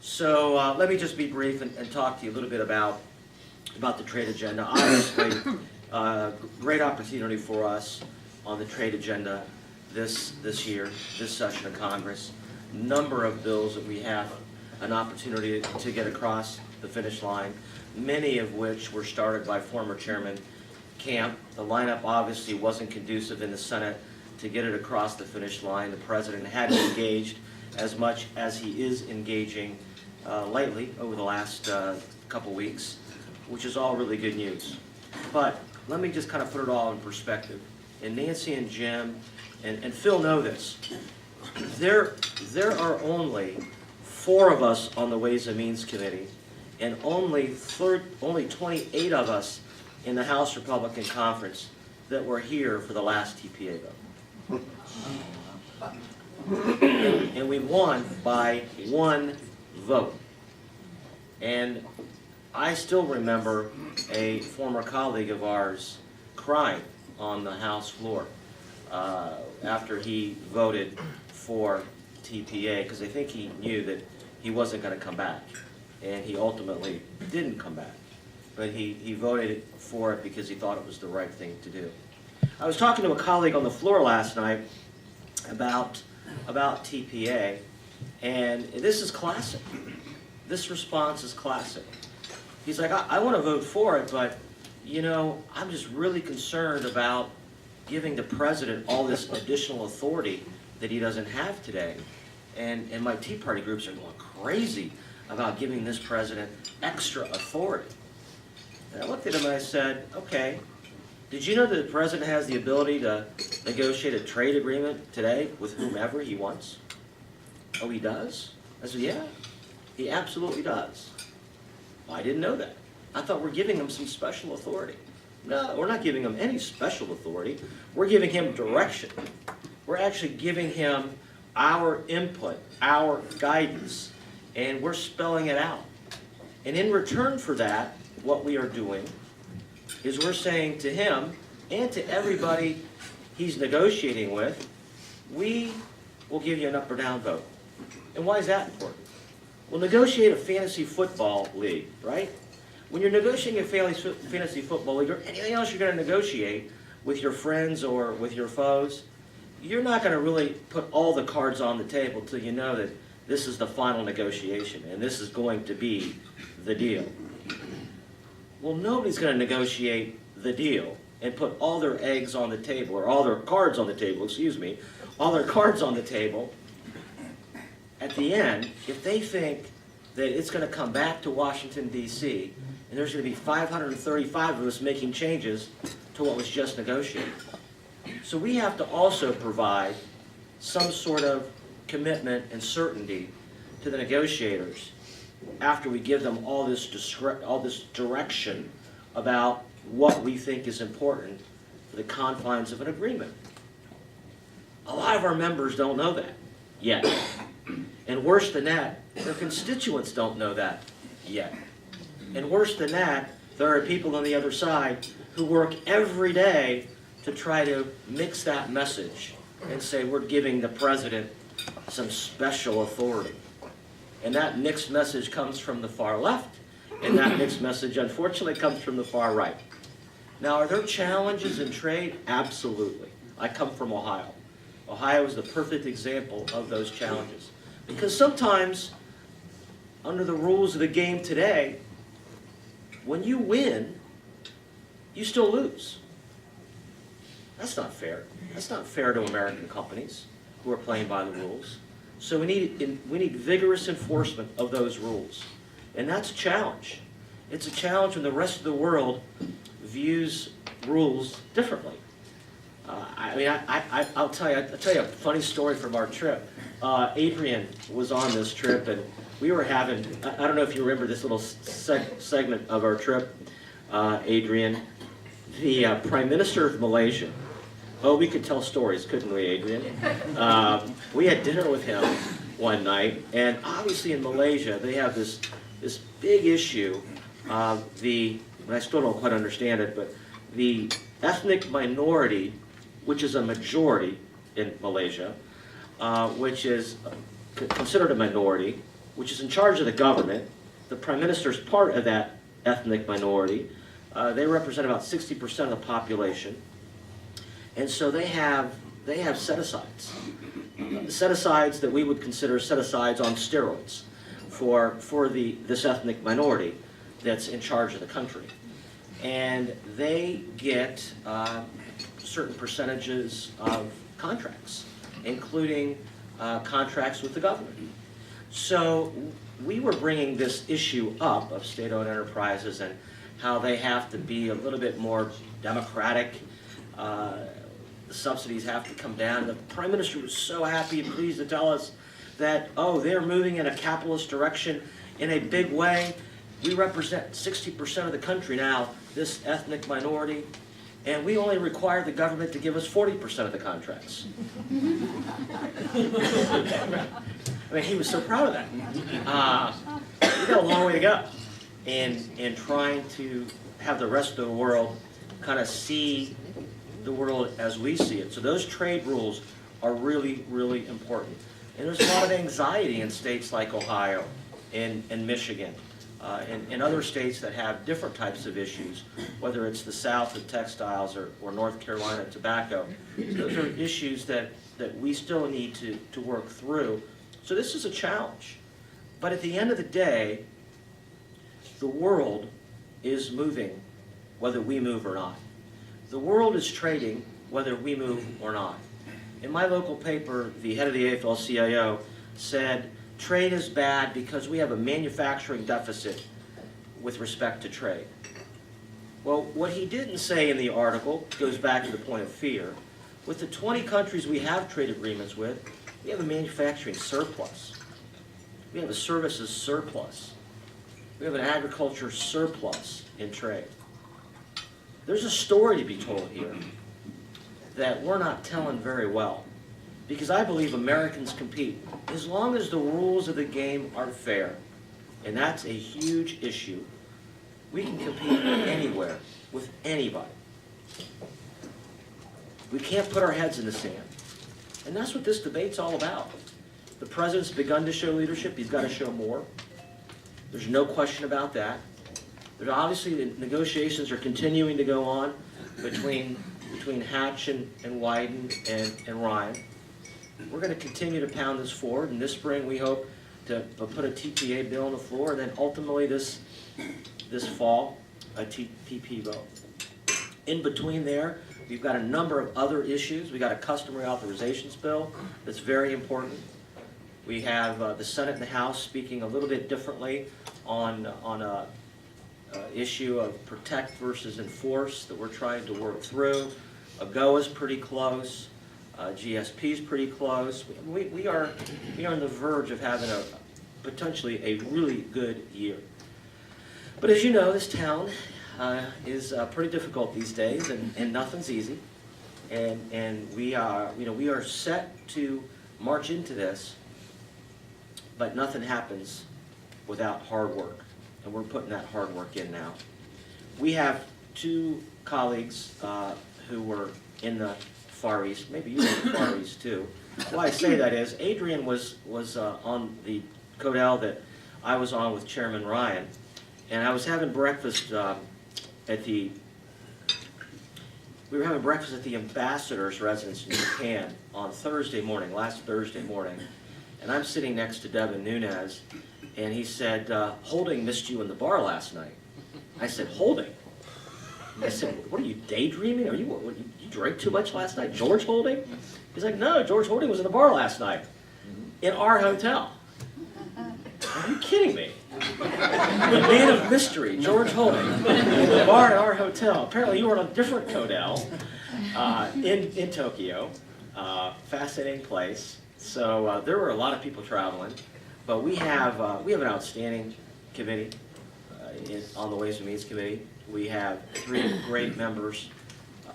So let me just be brief and talk to you a little bit about the trade agenda. Obviously, great opportunity for us on the trade agenda this year, this session of Congress. Number of bills that we have an opportunity to get across the finish line, many of which were started by former Chairman Camp. The lineup obviously wasn't conducive in the Senate to get it across the finish line. The President hadn't engaged as much as he is engaging lately over the last couple weeks, which is all really good news. But let me just kind of put it all in perspective. And Nancy and Jim and Phil know this. There are only 4 of us on the Ways and Means Committee, and only 28 of us in the House Republican Conference that were here for the last TPA vote. And we won by 1 vote. And I still remember a former colleague of ours crying on the House floor after he voted for TPA, because I think he knew that he wasn't going to come back. And he ultimately didn't come back. But he voted for it because he thought it was the right thing to do. I was talking to a colleague on the floor last night about TPA, and this is classic. This response is classic. He's like, I want to vote for it, but, you know, I'm just really concerned about giving the President all this additional authority that he doesn't have today. And my Tea Party groups are going crazy about giving this President extra authority. And I looked at him and I said, okay, did you know that the President has the ability to negotiate a trade agreement today with whomever he wants? Oh, he does? I said, yeah, he absolutely does. Well, I didn't know that. I thought we're giving him some special authority. No, we're not giving him any special authority. We're giving him direction. We're actually giving him our input, our guidance, and we're spelling it out. And in return for that, what we are doing is we're saying to him and to everybody he's negotiating with, we will give you an up or down vote. And why is that important? We'll negotiate a fantasy football league, right? When you're negotiating a fantasy football league or anything else you're going to negotiate with your friends or with your foes, you're not going to really put all the cards on the table till you know that this is the final negotiation and this is going to be the deal. Well, nobody's going to negotiate the deal and put all their eggs on the table, or all their cards on the table, excuse me, all their cards on the table at the end if they think that it's going to come back to Washington, D.C., and there's going to be 535 of us making changes to what was just negotiated. So we have to also provide some sort of commitment and certainty to the negotiators after we give them all this direction about what we think is important for the confines of an agreement. A lot of our members don't know that yet. And worse than that, their constituents don't know that yet. And worse than that, there are people on the other side who work every day to try to mix that message and say we're giving the President some special authority. And that mixed message comes from the far left, and that mixed message unfortunately comes from the far right. Now, are there challenges in trade? Absolutely. I come from Ohio. Ohio is the perfect example of those challenges. Because sometimes, under the rules of the game today, when you win, you still lose. That's not fair. That's not fair to American companies who are playing by the rules. So we need vigorous enforcement of those rules. And that's a challenge. It's a challenge when the rest of the world views rules differently. I'll tell you a funny story from our trip. Adrian was on this trip, and we were having, I don't know if you remember this little segment of our trip, Adrian. The Prime Minister of Malaysia. Oh, we could tell stories, couldn't we, Adrian? We had dinner with him one night, and obviously in Malaysia they have this big issue of and I still don't quite understand it, but the ethnic minority, which is a majority in Malaysia, which is considered a minority, which is in charge of the government. The Prime Minister is part of that ethnic minority. They represent about 60% of the population. And so they have set-asides. Set-asides that we would consider set-asides on steroids for this ethnic minority that's in charge of the country. And they get certain percentages of contracts, including contracts with the government. So we were bringing this issue up of state-owned enterprises and how they have to be a little bit more democratic. The subsidies have to come down. The Prime Minister was so happy and pleased to tell us that, oh, they're moving in a capitalist direction in a big way. We represent 60% of the country now, this ethnic minority, and we only require the government to give us 40% of the contracts. I mean, he was so proud of that. We've got a long way to go in trying to have the rest of the world kind of see the world as we see it. So those trade rules are really, really important. And there's a lot of anxiety in states like Ohio and Michigan and other states that have different types of issues, whether it's the South with textiles or North Carolina tobacco. So those are issues that we still need to work through. So this is a challenge. But at the end of the day, the world is moving whether we move or not. The world is trading whether we move or not. In my local paper, the head of the AFL-CIO said, trade is bad because we have a manufacturing deficit with respect to trade. Well, what he didn't say in the article goes back to the point of fear. With the 20 countries we have trade agreements with, we have a manufacturing surplus. We have a services surplus. We have an agriculture surplus in trade. There's a story to be told here that we're not telling very well, because I believe Americans compete as long as the rules of the game are fair, and that's a huge issue. We can compete anywhere with anybody. We can't put our heads in the sand, and that's what this debate's all about. The president's begun to show leadership. He's got to show more. There's no question about that. There's obviously the negotiations are continuing to go on between Hatch and Wyden and Ryan. We're going to continue to pound this forward, and this spring we hope to put a TPA bill on the floor, and then ultimately this fall a TP vote. In between there, we've got a number of other issues. We've got a customary authorizations bill that's very important. We have the Senate and the House speaking a little bit differently on a issue of protect versus enforce that we're trying to work through. AGOA is pretty close. GSP is pretty close. We are on the verge of having potentially a really good year. But as you know, this town is pretty difficult these days, and nothing's easy. And we are set to march into this, but nothing happens without hard work. And we're putting that hard work in now. We have two colleagues who were in the Far East. Maybe you were in the Far East too. Why I say that is, Adrian was on the Codel that I was on with Chairman Ryan, and I was having breakfast we were having breakfast at the ambassador's residence in Japan on last Thursday morning, and I'm sitting next to Devin Nunes, and he said, Holding missed you in the bar last night. I said, Holding? I said, what are you, daydreaming? You drank too much last night? George Holding? He's like, no, George Holding was in the bar last night in our hotel. Are you kidding me? The man of mystery, George Holding, in the bar at our hotel. Apparently you were on a different Codel in Tokyo. Fascinating place. So there were a lot of people traveling. But we have an outstanding committee on the Ways and Means Committee. We have three great members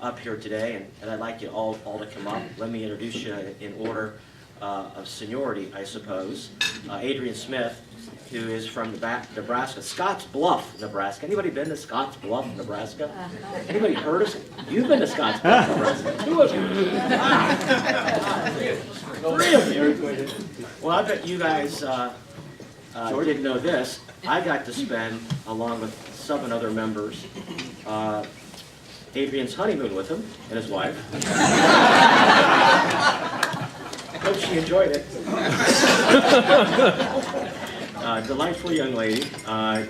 up here today, and I'd like you all to come up. Let me introduce you in order of seniority, I suppose. Adrian Smith, who is from Nebraska, Scotts Bluff, Nebraska. Anybody been to Scotts Bluff, Nebraska? Anybody heard of it? You've been to Scotts Bluff, Nebraska. Two of you. Wow. Three of you. Well, I bet you guys didn't know this, I got to spend, along with 7 other members, Adrian's honeymoon with him and his wife. Hope she enjoyed it. Delightful young lady.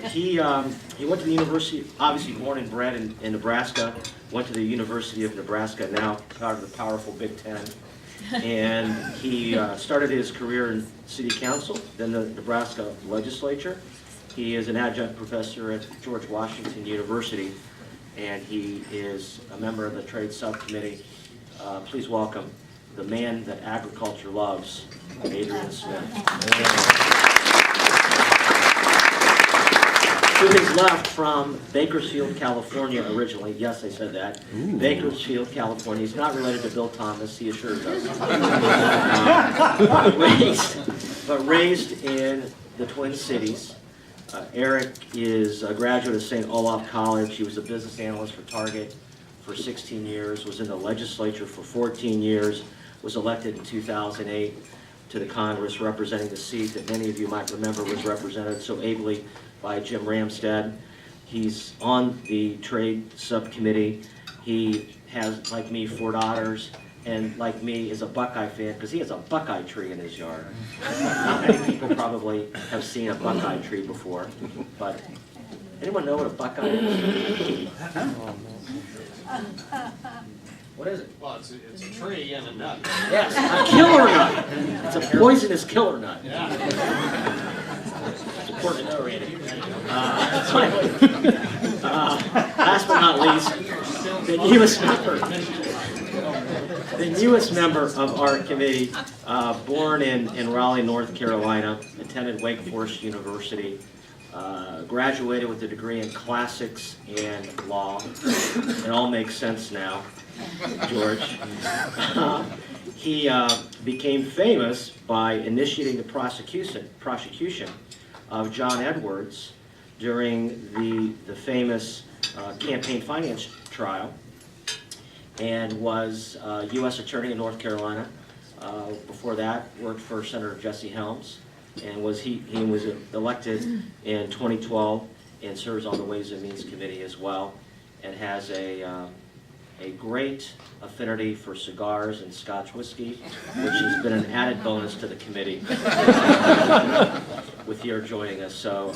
He went to the university, obviously born and bred in Nebraska, went to the University of Nebraska, now part of the powerful Big Ten. And he started his career in city council, then the Nebraska legislature. He is an adjunct professor at George Washington University, and he is a member of the Trade Subcommittee. Please welcome the man that agriculture loves, Adrian Smith. To his left, from Bakersfield, California originally, yes, I said that, Bakersfield, California. He's not related to Bill Thomas, he assures us. But raised in the Twin Cities. Erik is a graduate of St. Olaf College. He was a business analyst for Target for 16 years, was in the legislature for 14 years, was elected in 2008 to the Congress, representing the seat that many of you might remember was represented so ably by Jim Ramstad. He's on the Trade Subcommittee. He has, like me, 4 daughters, and like me, is a Buckeye fan because he has a Buckeye tree in his yard. Not many people probably have seen a Buckeye tree before, but anyone know what a Buckeye is? What is it? Well, it's a tree and a nut. Yes, a killer nut. It's a poisonous killer nut. Yeah. It's important to know, Randy. Last but not least, the newest member of our committee, born in Raleigh, North Carolina, attended Wake Forest University, graduated with a degree in classics and law. It all makes sense now, George. He became famous by initiating the prosecution of John Edwards during the famous campaign finance trial, and was U.S. Attorney in North Carolina. Before that, worked for Senator Jesse Helms, and he was elected in 2012 and serves on the Ways and Means Committee as well, and has a great affinity for cigars and Scotch whiskey, which has been an added bonus to the committee with your joining us. So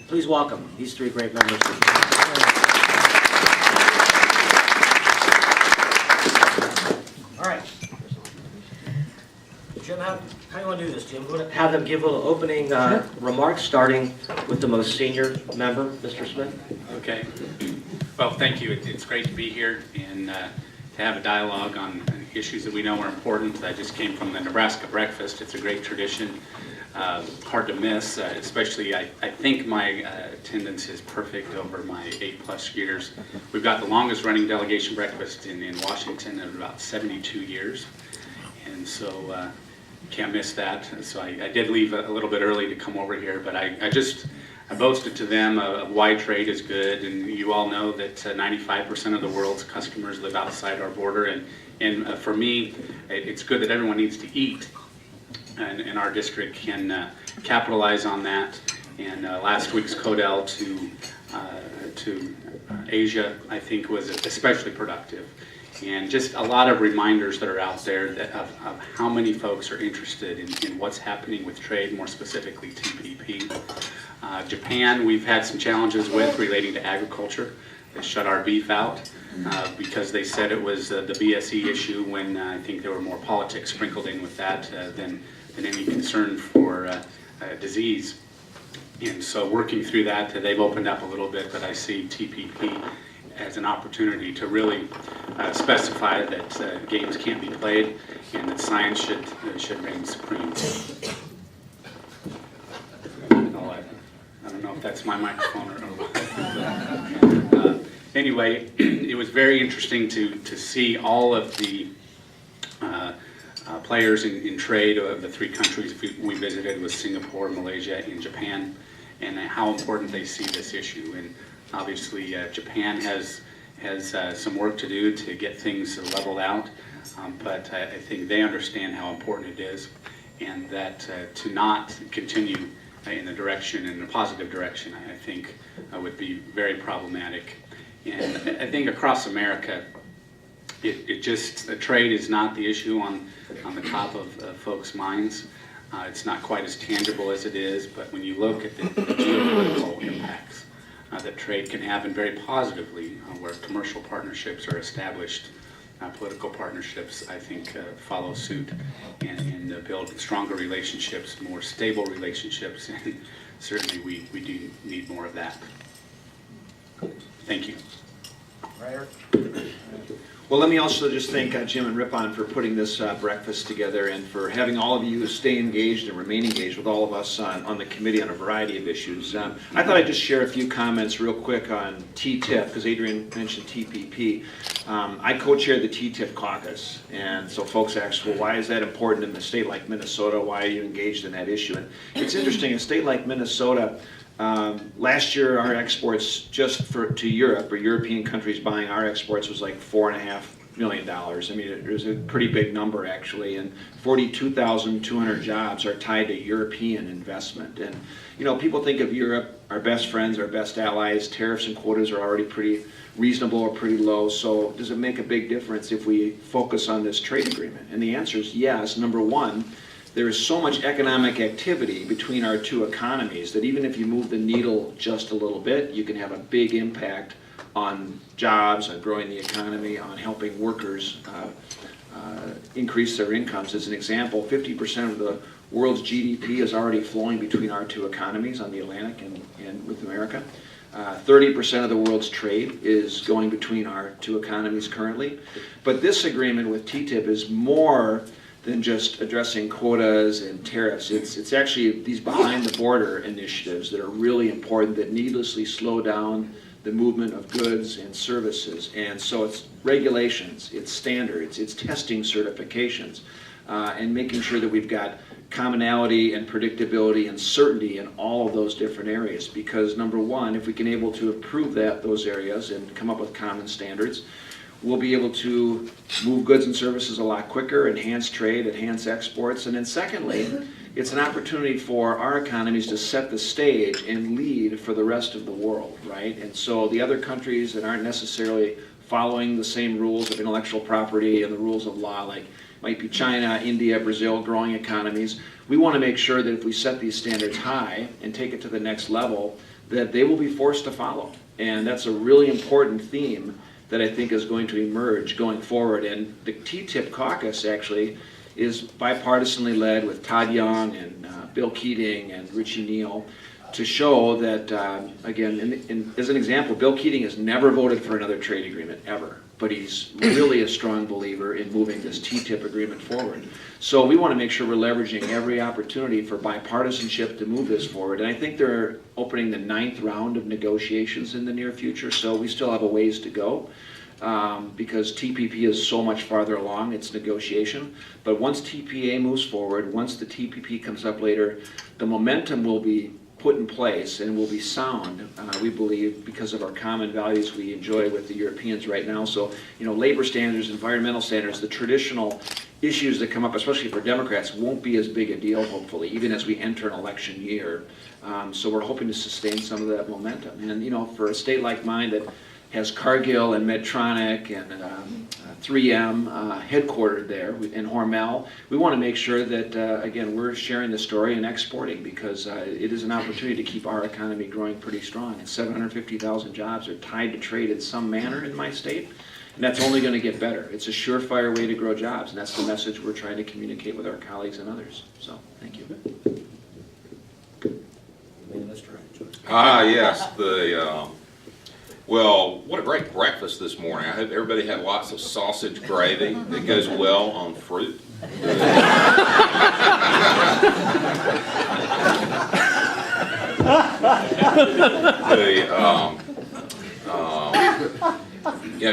please welcome these 3 great members. All right. Jim, how do you want to do this, Jim? We're going to have them give a little opening remarks, starting with the most senior member, Mr. Smith. Okay. Well, thank you. It's great to be here and to have a dialogue on issues that we know are important. I just came from the Nebraska breakfast. It's a great tradition, hard to miss, especially I think my attendance is perfect over my 8+ years. We've got the longest running delegation breakfast in Washington of about 72 years. And so can't miss that. So I did leave a little bit early to come over here, but I boasted to them why trade is good, and you all know that 95% of the world's customers live outside our border, and for me, it's good that everyone needs to eat, and our district can capitalize on that. And last week's Codel to Asia, I think, was especially productive. And just a lot of reminders that are out there of how many folks are interested in what's happening with trade, more specifically TPP. Japan, we've had some challenges with relating to agriculture. They shut our beef out because they said it was the BSE issue, when I think there were more politics sprinkled in with that than any concern for disease. And so working through that, they've opened up a little bit, but I see TPP as an opportunity to really specify that games can't be played and that science should reign supreme. I don't know if that's my microphone or not. Anyway, it was very interesting to see all of the players in trade of the 3 countries we visited, with Singapore, Malaysia, and Japan, and how important they see this issue. And obviously, Japan has some work to do to get things leveled out, but I think they understand how important it is, and that to not continue in the direction, in a positive direction, I think would be very problematic. And I think across America, trade is not the issue on the top of folks' minds. It's not quite as tangible as it is, but when you look at the geopolitical impacts that trade can happen very positively, where commercial partnerships are established, political partnerships, I think, follow suit and build stronger relationships, more stable relationships, and certainly we do need more of that. Thank you. Ryder? Well, let me also just thank Jim and Ripon for putting this breakfast together and for having all of you stay engaged and remain engaged with all of us on the committee on a variety of issues. I thought I'd just share a few comments real quick on TTIP, because Adrian mentioned TPP. I co-chaired the TTIP caucus, and so folks ask, well, why is that important in a state like Minnesota? Why are you engaged in that issue? And it's interesting, a state like Minnesota, last year our exports just to Europe, or European countries buying our exports, was like $4.5 million. I mean, it was a pretty big number actually, and 42,200 jobs are tied to European investment. And you know, people think of Europe, our best friends, our best allies. Tariffs and quotas are already pretty reasonable or pretty low, so does it make a big difference if we focus on this trade agreement? And the answer is yes. Number one, there is so much economic activity between our two economies that even if you move the needle just a little bit, you can have a big impact on jobs, on growing the economy, on helping workers increase their incomes. As an example, 50% of the world's GDP is already flowing between our two economies on the Atlantic and with America. 30% of the world's trade is going between our two economies currently. But this agreement with TTIP is more than just addressing quotas and tariffs. It's actually these behind the border initiatives that are really important, that needlessly slow down the movement of goods and services. And so it's regulations, it's standards, it's testing certifications, and making sure that we've got commonality and predictability and certainty in all of those different areas. Because number one, if we can able to improve those areas and come up with common standards, we'll be able to move goods and services a lot quicker, enhance trade, enhance exports. And then secondly, it's an opportunity for our economies to set the stage and lead for the rest of the world, right? And so the other countries that aren't necessarily following the same rules of intellectual property and the rules of law, like might be China, India, Brazil, growing economies, we want to make sure that if we set these standards high and take it to the next level, that they will be forced to follow. And that's a really important theme that I think is going to emerge going forward. And the TTIP caucus actually is bipartisanly led with Todd Young and Bill Keating and Richie Neal to show that, again, as an example, Bill Keating has never voted for another trade agreement, ever. But he's really a strong believer in moving this TTIP agreement forward. So we want to make sure we're leveraging every opportunity for bipartisanship to move this forward. And I think they're opening the 9th round of negotiations in the near future, so we still have a ways to go. Because TPP is so much farther along its negotiation. But once TPA moves forward, once the TPP comes up later, the momentum will be put in place and will be sound, we believe, because of our common values we enjoy with the Europeans right now. So, you know, labor standards, environmental standards, the traditional issues that come up, especially for Democrats, won't be as big a deal, hopefully, even as we enter an election year. So we're hoping to sustain some of that momentum. And, you know, for a state like mine that has Cargill and Medtronic and 3M headquartered there in Hormel, we want to make sure that, again, we're sharing the story and exporting, because it is an opportunity to keep our economy growing pretty strong. And 750,000 jobs are tied to trade in some manner in my state, and that's only going to get better. It's a surefire way to grow jobs, and that's the message we're trying to communicate with our colleagues and others. So, thank you. Yes, well, what a great breakfast this morning. I hope everybody had lots of sausage gravy that goes well on fruit.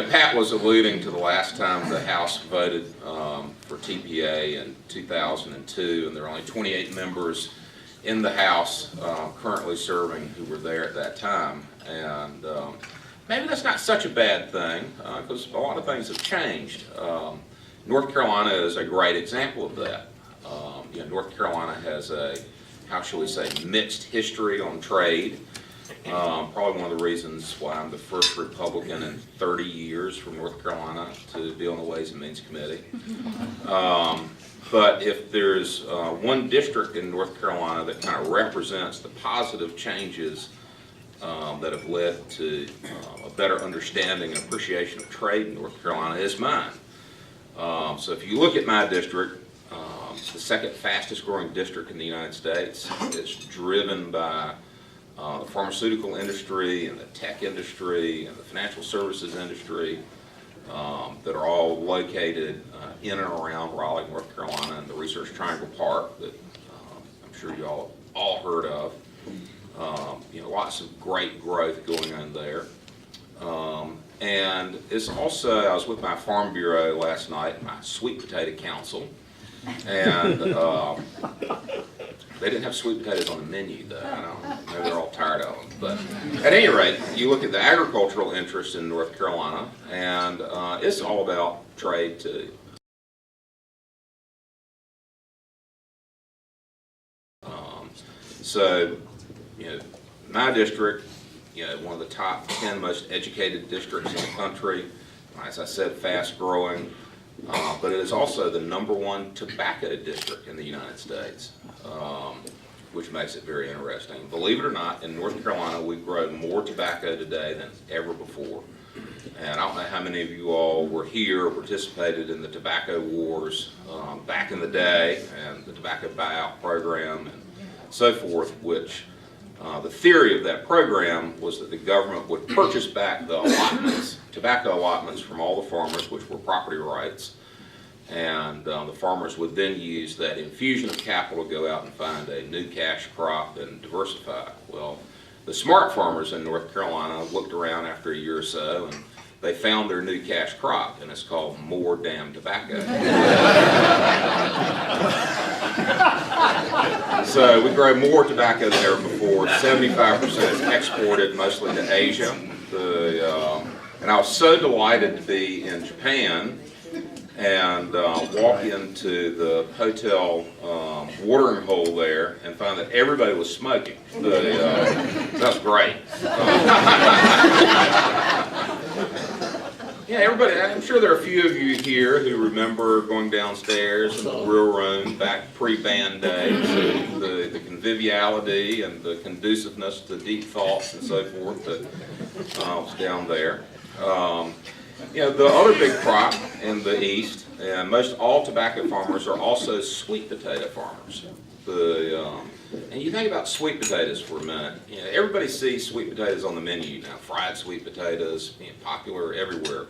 Pat was alluding to the last time the House voted for TPA in 2002, and there are only 28 members in the House currently serving who were there at that time. And maybe that's not such a bad thing, because a lot of things have changed. North Carolina is a great example of that. North Carolina has how shall we say, mixed history on trade. Probably one of the reasons why I'm the first Republican in 30 years from North Carolina to be on the Ways and Means Committee. But if there's one district in North Carolina that kind of represents the positive changes that have led to a better understanding and appreciation of trade in North Carolina, is mine. So if you look at my district, it's the second fastest growing district in the United States. It's driven by the pharmaceutical industry and the tech industry and the financial services industry that are all located in and around Raleigh, North Carolina, and the Research Triangle Park that I'm sure you all heard of. Lots of great growth going on there. And it's also, I was with my Farm Bureau last night, my Sweet Potato Council, and they didn't have sweet potatoes on the menu, though. I don't know, maybe they're all tired of them. But at any rate, you look at the agricultural interest in North Carolina, and it's all about trade, too. So, my district, one of the top 10 most educated districts in the country. As I said, fast growing. But it is also the #1 tobacco district in the United States, which makes it very interesting. Believe it or not, in North Carolina, we grow more tobacco today than ever before. And I don't know how many of you all were here or participated in the tobacco wars back in the day, and the tobacco buyout program and so forth, which the theory of that program was that the government would purchase back the allotments, tobacco allotments from all the farmers, which were property rights, and the farmers would then use that infusion of capital to go out and find a new cash crop and diversify. Well, the smart farmers in North Carolina looked around after a year or so, and they found their new cash crop, and it's called more damn tobacco. So we grow more tobacco than ever before. 75% is exported, mostly to Asia. And I was so delighted to be in Japan and walk into the hotel watering hole there and find that everybody was smoking. That was great. Yeah, everybody, I'm sure there are a few of you here who remember going downstairs in the grill room back pre-band days, the conviviality and the conduciveness to deep thoughts and so forth that was down there. The other big crop in the East, and most all tobacco farmers are also sweet potato farmers. And you think about sweet potatoes for a minute. Everybody sees sweet potatoes on the menu now, fried sweet potatoes being popular everywhere.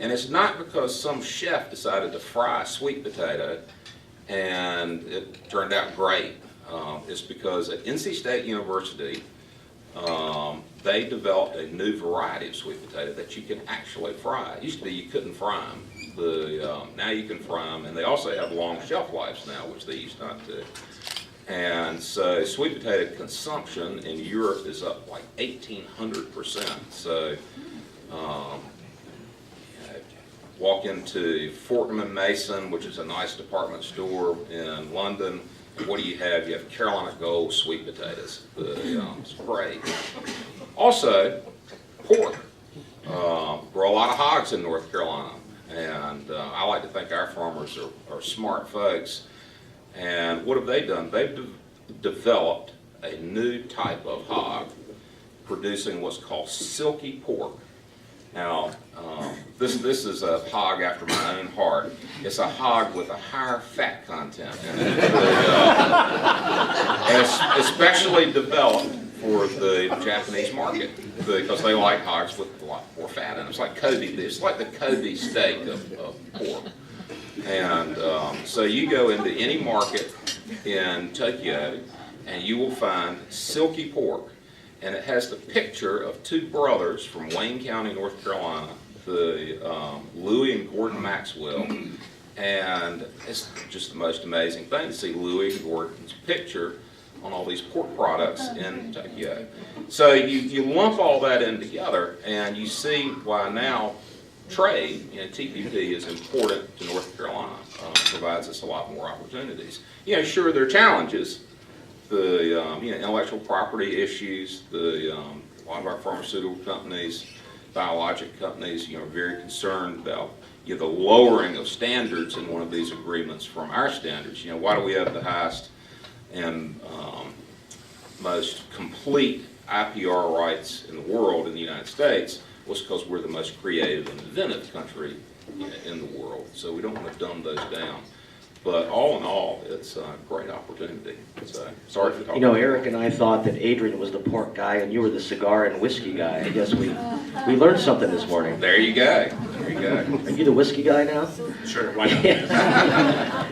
And it's not because some chef decided to fry a sweet potato and it turned out great. It's because at NC State University, they developed a new variety of sweet potato that you can actually fry. It used to be you couldn't fry them. Now you can fry them, and they also have long shelf lives now, which they used not to. And so sweet potato consumption in Europe is up like 1,800%. So walk into Fortnum & Mason, which is a nice department store in London, and what do you have? You have Carolina Gold sweet potatoes. It's great. Also, pork. Grow a lot of hogs in North Carolina, and I like to think our farmers are smart folks. And what have they done? They've developed a new type of hog, producing what's called silky pork. Now, this is a hog after my own heart. It's a hog with a higher fat content in it. And it's especially developed for the Japanese market because they like hogs with a lot more fat in them. It's like Kobe. It's like the Kobe steak of pork. And so you go into any market in Tokyo and you will find silky pork. And it has the picture of two brothers from Wayne County, North Carolina, Louis and Gordon Maxwell. And it's just the most amazing thing to see Louis and Gordon's picture on all these pork products in Tokyo. So you lump all that in together and you see why now trade, TPP is important to North Carolina. Provides us a lot more opportunities. Sure, there are challenges, the intellectual property issues. A lot of our pharmaceutical companies, biologic companies, are very concerned about the lowering of standards in one of these agreements from our standards. Why do we have the highest and most complete IPR rights in the world in the United States? Well, it's because we're the most creative and inventive country in the world. So we don't want to dumb those down. But all in all, it's a great opportunity. So sorry for talking. Eric and I thought that Adrian was the pork guy and you were the cigar and whiskey guy. I guess we learned something this morning. There you go. There you go. Are you the whiskey guy now? Sure, why not?